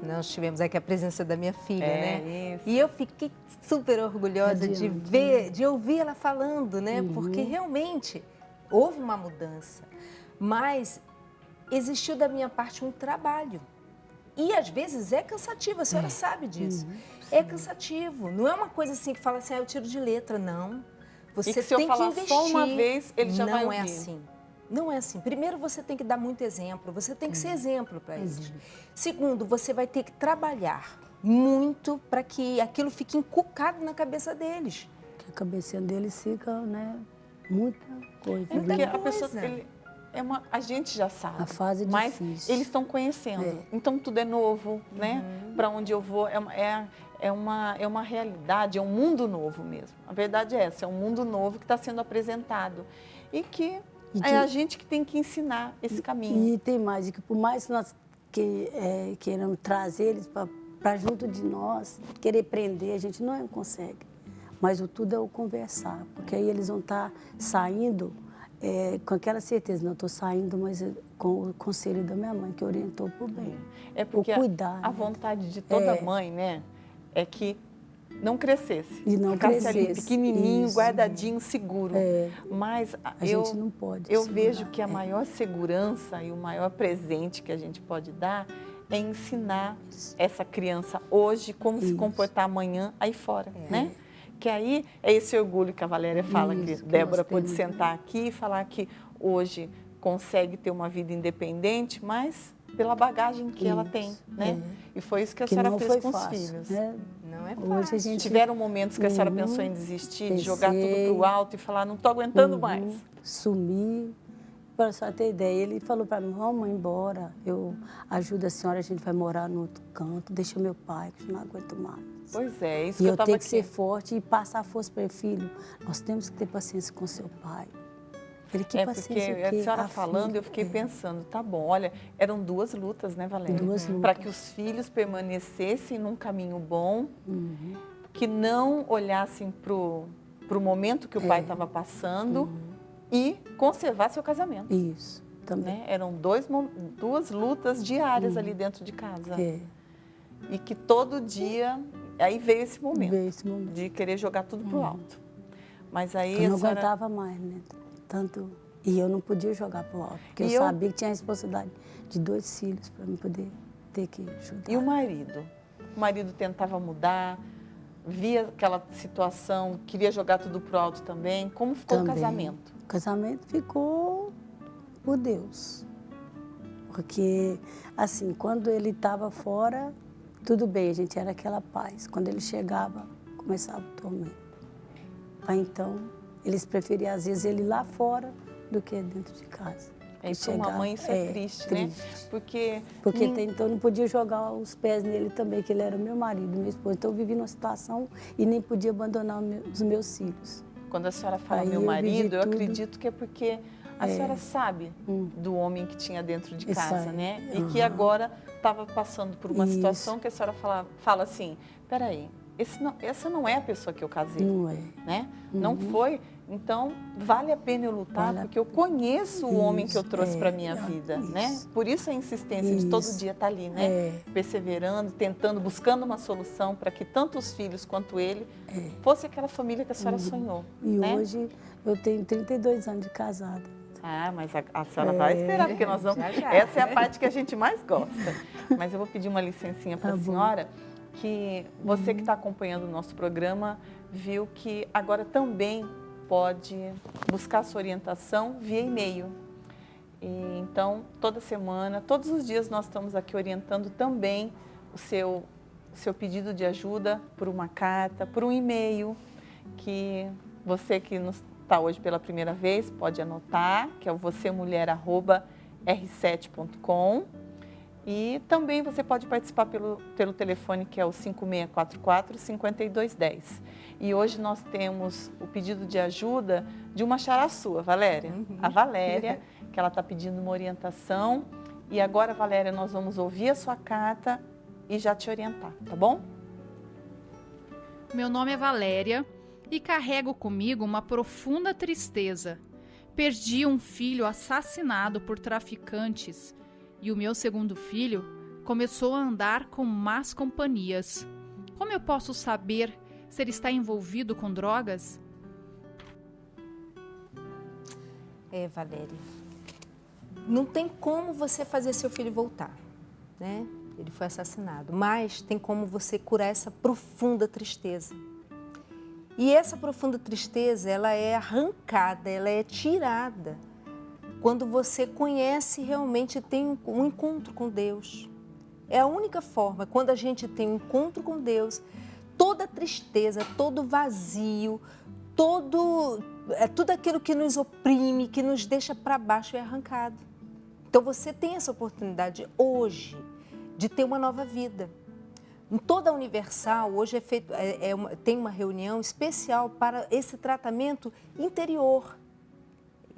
Speaker 4: nós tivemos aqui a presença da minha filha, né?
Speaker 2: Isso.
Speaker 4: E eu fiquei super orgulhosa de ouvir ela falando, né? Porque realmente houve uma mudança, mas existiu da minha parte um trabalho. E às vezes é cansativo, a senhora sabe disso. É cansativo, não é uma coisa assim que fala assim, eu tiro de letra, não. Você
Speaker 2: que se
Speaker 4: tem
Speaker 2: eu falar
Speaker 4: que investir.
Speaker 2: só uma vez, ele já vai
Speaker 4: Não
Speaker 2: ouvir.
Speaker 4: é assim. Não é assim. Primeiro, você tem que dar muito exemplo, você tem que ser exemplo para eles. Segundo, você vai ter que trabalhar muito para que aquilo fique encucado na cabeça deles.
Speaker 13: Que a cabecinha deles fica, né, muita coisa.
Speaker 2: Porque a pessoa... a gente já sabe,
Speaker 13: a fase
Speaker 2: mas
Speaker 13: difícil.
Speaker 2: Eles estão conhecendo. Então, tudo é novo, né? Para onde eu vou, é uma realidade, é um mundo novo mesmo. A verdade é essa, é um mundo novo que está sendo apresentado. E que é a gente que tem que ensinar esse caminho.
Speaker 13: E tem mais, que por mais que nós queiramos trazer eles para junto de nós, querer prender, a gente não consegue. Mas o tudo é o conversar, porque aí eles vão estar saindo com aquela certeza, não estou saindo, mas com o conselho da minha mãe, que orientou por bem.
Speaker 2: É porque a vontade de toda mãe, né, é que não crescesse.
Speaker 13: E não
Speaker 2: ficasse
Speaker 13: crescesse.
Speaker 2: Ali, pequenininho, guardadinho, seguro. Mas
Speaker 13: a gente não pode
Speaker 2: eu vejo que a maior segurança e o maior presente que a gente pode dar é ensinar essa criança hoje como se comportar amanhã aí fora, né? Que aí é esse orgulho que a Valéria fala, que Débora pôde sentar aqui e falar que hoje consegue ter uma vida independente, mas pela bagagem que ela tem, né? E foi isso que a senhora fez com os filhos.
Speaker 13: Né?
Speaker 4: Não é
Speaker 13: Hoje a gente...
Speaker 2: Tiveram momentos que a senhora pensou em desistir, de jogar tudo pro alto e falar, não tô aguentando mais.
Speaker 13: Sumir. Para a senhora ter ideia, ele falou para mim, vamos embora, eu ajudo a senhora, a gente vai morar no outro canto, deixa meu pai, que eu não aguento mais.
Speaker 2: Pois é, isso
Speaker 13: e
Speaker 2: que eu
Speaker 13: eu
Speaker 2: estava
Speaker 13: tenho que ser forte e passar a força para ele, filho, nós temos que ter paciência com seu pai. Ele, que paciência
Speaker 2: porque a senhora falando, eu fiquei pensando, tá bom, olha, eram 2 lutas, né, Valéria? 2 lutas. Para que os filhos permanecessem num caminho bom, que não olhassem pro momento que o pai estava passando e conservar seu casamento.
Speaker 13: Isso, também.
Speaker 2: Né? Eram 2 lutas diárias ali dentro de casa. E que todo dia, aí veio esse momento, de querer jogar tudo pro alto. Mas aí
Speaker 13: eu não aguentava mais, né? Tanto, e eu não podia jogar pro alto, porque eu sabia que tinha a responsabilidade de 2 filhos para eu poder ter que ajudar.
Speaker 2: E o marido? O marido tentava mudar, via aquela situação, queria jogar tudo pro alto também. Como ficou o casamento?
Speaker 13: O casamento ficou por Deus. Porque, assim, quando ele estava fora, tudo bem, a gente era aquela paz. Quando ele chegava, começava o tormento. Aí, então, eles preferiam, às vezes, ele lá fora do que dentro de casa.
Speaker 2: É, para uma mãe isso é triste, né? Porque
Speaker 13: então não podia jogar os pés nele também, que ele era meu marido, meu esposo. Então eu vivi numa situação e nem podia abandonar os meus filhos.
Speaker 2: Quando a senhora fala meu marido, eu acredito que é porque a senhora sabe do homem que tinha dentro de casa, né? E que agora estava passando por uma situação que a senhora fala assim, peraí, essa não é a pessoa que eu casei.
Speaker 13: Não é.
Speaker 2: Né? Não foi. Então, vale a pena eu lutar, porque eu conheço o homem que eu trouxe para a minha vida, né? Por isso a insistência de todo dia estar ali, né? Perseverando, tentando, buscando uma solução para que tanto os filhos quanto ele fosse aquela família que a senhora sonhou.
Speaker 13: E
Speaker 2: né?
Speaker 13: hoje eu tenho 32 anos de casada.
Speaker 2: Ah, mas a senhora vai esperar, porque nós vamos... Essa é a parte que a gente mais gosta. Mas eu vou pedir uma licencinha para a senhora, que você que está acompanhando o nosso programa viu que agora também pode buscar sua orientação via e-mail. E, então, toda semana, todos os dias nós estamos aqui orientando também o seu pedido de ajuda por uma carta, por um e-mail, que você que nos está hoje pela primeira vez pode anotar, que é o vocemulher@r7.com. E também você pode participar pelo telefone que é o 5644-5210. E hoje nós temos o pedido de ajuda de uma xará sua, Valéria. A Valéria, que ela está pedindo uma orientação. E agora, Valéria, nós vamos ouvir a sua carta e já te orientar, tá bom?
Speaker 5: Meu nome é Valéria e carrego comigo uma profunda tristeza. Perdi um filho assassinado por traficantes. E o meu segundo filho começou a andar com más companhias. Como eu posso saber se ele está envolvido com drogas?
Speaker 4: Valéria, não tem como você fazer seu filho voltar, né? Ele foi assassinado, mas tem como você curar essa profunda tristeza. E essa profunda tristeza, ela é arrancada, ela é tirada quando você conhece realmente e tem um encontro com Deus. É a única forma, quando a gente tem um encontro com Deus, toda tristeza, todo vazio, tudo aquilo que nos oprime, que nos deixa para baixo é arrancado. Então você tem essa oportunidade hoje de ter uma nova vida. Em toda a Universal, hoje tem uma reunião especial para esse tratamento interior.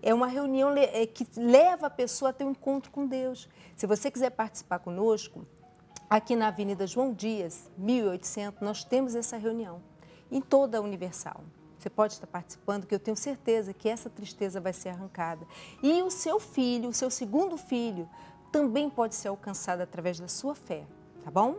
Speaker 4: É uma reunião que leva a pessoa a ter um encontro com Deus. Se você quiser participar conosco, aqui na Avenida João Dias, 1800, nós temos essa reunião. Em toda a Universal. Você pode estar participando, que eu tenho certeza que essa tristeza vai ser arrancada. E o seu filho, o seu segundo filho, também pode ser alcançado através da sua fé, tá bom?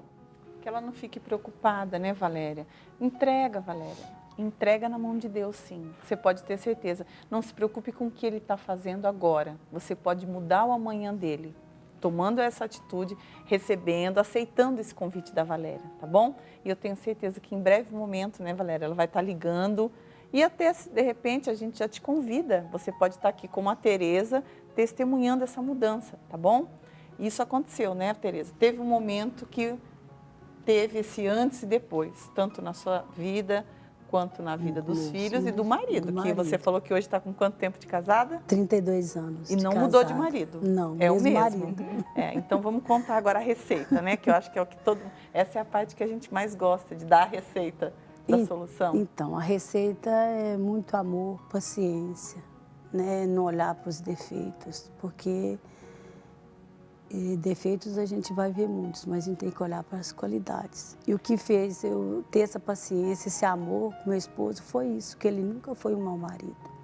Speaker 2: Que ela não fique preocupada, né, Valéria? Entrega, Valéria. Entrega na mão de Deus, sim. Você pode ter certeza. Não se preocupe com o que ele está fazendo agora. Você pode mudar o amanhã dele. tomando essa atitude, recebendo, aceitando esse convite da Valéria, tá bom? E eu tenho certeza que em breve momento, né, Valéria, ela vai estar ligando e até, de repente, a gente já te convida. Você pode estar aqui como a Tereza, testemunhando essa mudança, tá bom? Isso aconteceu, né, Tereza? Teve um momento que teve esse antes e depois, tanto na sua vida quanto na vida dos filhos e do marido, que você falou que hoje está com quanto tempo de casada?
Speaker 13: 32 anos.
Speaker 2: E não mudou de marido?
Speaker 13: Não,
Speaker 2: é o mesmo.
Speaker 13: Marido.
Speaker 2: Então vamos contar agora a receita, né? Que eu acho que é o que essa é a parte que a gente mais gosta, de dar a receita da solução.
Speaker 13: Então, a receita é muito amor, paciência, né? Não olhar para os defeitos, porque defeitos a gente vai ver muitos, mas a gente tem que olhar para as qualidades. E o que fez eu ter essa paciência, esse amor com meu esposo foi isso, que ele nunca foi um mau marido.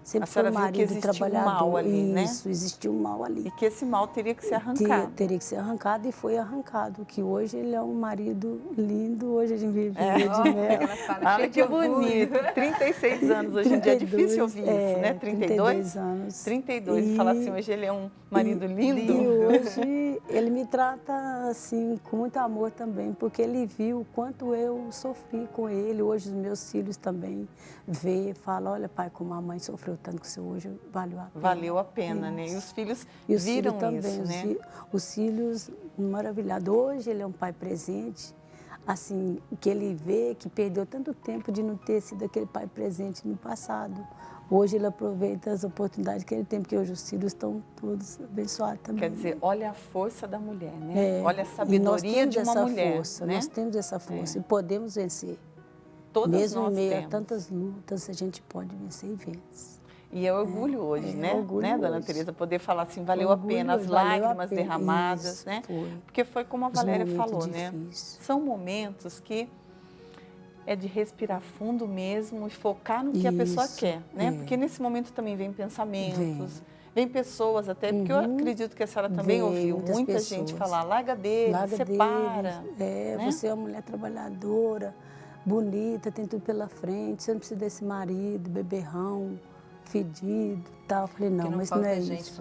Speaker 13: Sempre foi um marido trabalhador.
Speaker 2: Mal ali, né?
Speaker 13: Isso, existiu um mal ali.
Speaker 2: E que esse mal teria que ser arrancado.
Speaker 13: Teria que ser arrancado e foi arrancado. Que hoje ele é um marido lindo, hoje a gente vive de mel.
Speaker 2: Olha que bonito. 36 anos, hoje em dia é difícil ouvir isso, né?
Speaker 13: 32 anos.
Speaker 2: 32, e falar assim, hoje ele é um marido lindo.
Speaker 13: E hoje ele me trata assim, com muito amor também, porque ele viu o quanto eu sofri com ele. Hoje os meus filhos também vê, falam, olha pai, como a mãe sofreu tanto que você hoje valeu a pena.
Speaker 2: Valeu a pena, né? E os filhos viram
Speaker 13: também,
Speaker 2: isso, né?
Speaker 13: Os filhos maravilhados. Hoje ele é um pai presente, assim, que ele vê que perdeu tanto tempo de não ter sido aquele pai presente no passado. Hoje ele aproveita as oportunidades que ele tem, porque hoje os filhos estão todos abençoados também.
Speaker 2: Quer dizer, olha a força da mulher, né? Olha a sabedoria de uma mulher.
Speaker 13: Força,
Speaker 2: né?
Speaker 13: Nós temos essa força e podemos vencer.
Speaker 2: Todas
Speaker 13: mesmo
Speaker 2: nós
Speaker 13: em meio
Speaker 2: temos.
Speaker 13: a tantas lutas, a gente pode vencer e vence.
Speaker 2: E é orgulho hoje, né?
Speaker 13: Orgulho
Speaker 2: né, Dona
Speaker 13: hoje.
Speaker 2: Tereza, poder falar assim, valeu a pena as lágrimas derramadas,
Speaker 13: isso,
Speaker 2: né?
Speaker 13: Foi.
Speaker 2: Porque foi como a Valéria falou,
Speaker 13: difíceis.
Speaker 2: né? São momentos que é de respirar fundo mesmo e focar no que a pessoa quer, né? Porque nesse momento também vem pensamentos, vem pessoas até, porque eu acredito que a senhora também ouviu muita gente falar, larga dele, separa.
Speaker 13: Né? Você é uma mulher trabalhadora, bonita, tem tudo pela frente, você não precisa desse marido, beberrão, fedido e tal. Eu falei, não, mas não é isso.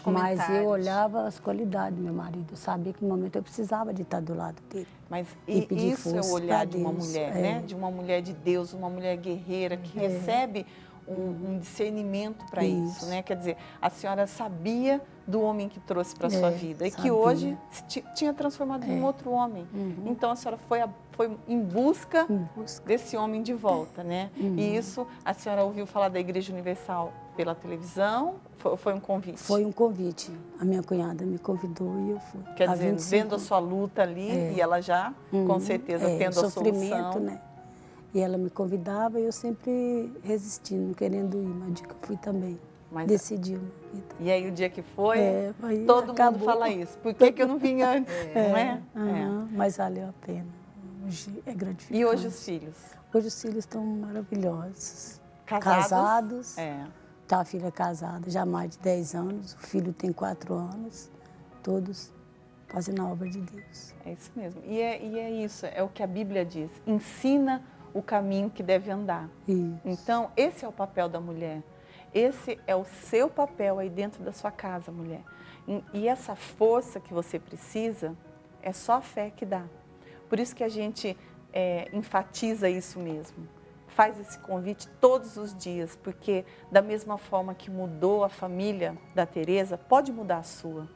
Speaker 13: Mas eu olhava as qualidades do meu marido, eu sabia que no momento eu precisava de estar do lado dele.
Speaker 2: Mas
Speaker 13: pedir
Speaker 2: isso é o olhar de uma mulher, né? De uma mulher de Deus, uma mulher guerreira que recebe um discernimento para isso, né? Quer dizer, a senhora sabia do homem que trouxe para a sua vida e que hoje tinha transformado em um outro homem. Então a senhora foi em busca desse homem de volta, né? E isso, a senhora ouviu falar da Igreja Universal pela televisão? Foi um convite?
Speaker 13: Foi um convite. A minha cunhada me convidou e eu fui.
Speaker 2: Quer dizer, vendo a sua luta ali e ela já, com certeza, tendo a solução.
Speaker 13: Né? E ela me convidava e eu sempre resistindo, querendo ir, mas o dia que eu fui também, decidi.
Speaker 2: E aí o dia que foi, todo mundo fala isso. Por que eu não vim antes? Não é?
Speaker 13: Mas valeu a pena. Hoje é gratificante.
Speaker 2: E hoje os filhos?
Speaker 13: Hoje os filhos estão maravilhosos.
Speaker 2: Casados?
Speaker 13: Tá, a filha é casada já há mais de 10 anos, o filho tem 4 anos, todos fazendo a obra de Deus.
Speaker 2: É isso mesmo. E é isso, é o que a Bíblia diz. Ensina o caminho que deve andar.
Speaker 13: Isso.
Speaker 2: Então, esse é o papel da mulher. Esse é o seu papel aí dentro da sua casa, mulher. E essa força que você precisa, é só a fé que dá. Por isso que a gente enfatiza isso mesmo. Faz esse convite todos os dias, porque da mesma forma que mudou a família da Tereza, pode mudar a sua.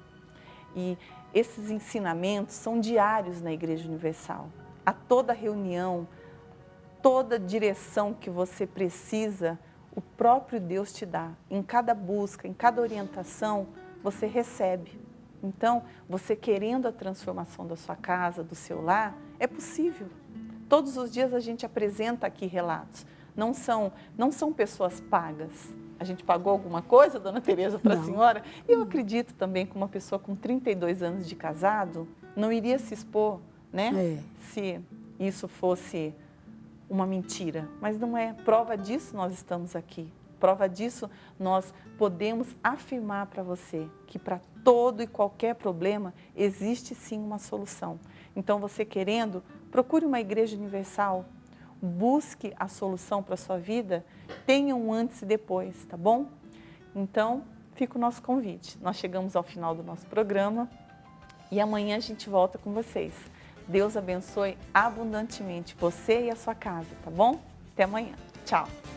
Speaker 2: E esses ensinamentos são diários na Igreja Universal. A toda reunião, toda direção que você precisa, o próprio Deus te dá. Em cada busca, em cada orientação, você recebe. Então, você querendo a transformação da sua casa, do seu lar, é possível. Todos os dias a gente apresenta aqui relatos. Não são pessoas pagas. A gente pagou alguma coisa, Dona Tereza, para a senhora? E eu acredito também que uma pessoa com 32 anos de casado não iria se expor, né? Se isso fosse uma mentira. Mas não é. Prova disso nós estamos aqui. Prova disso nós podemos afirmar para você que para todo e qualquer problema existe sim uma solução. Então você querendo, procure uma igreja universal, busque a solução para a sua vida, tenha um antes e depois, tá bom? Então, fica o nosso convite. Nós chegamos ao final do nosso programa e amanhã a gente volta com vocês. Deus abençoe abundantemente você e a sua casa, tá bom? Até amanhã. Tchau!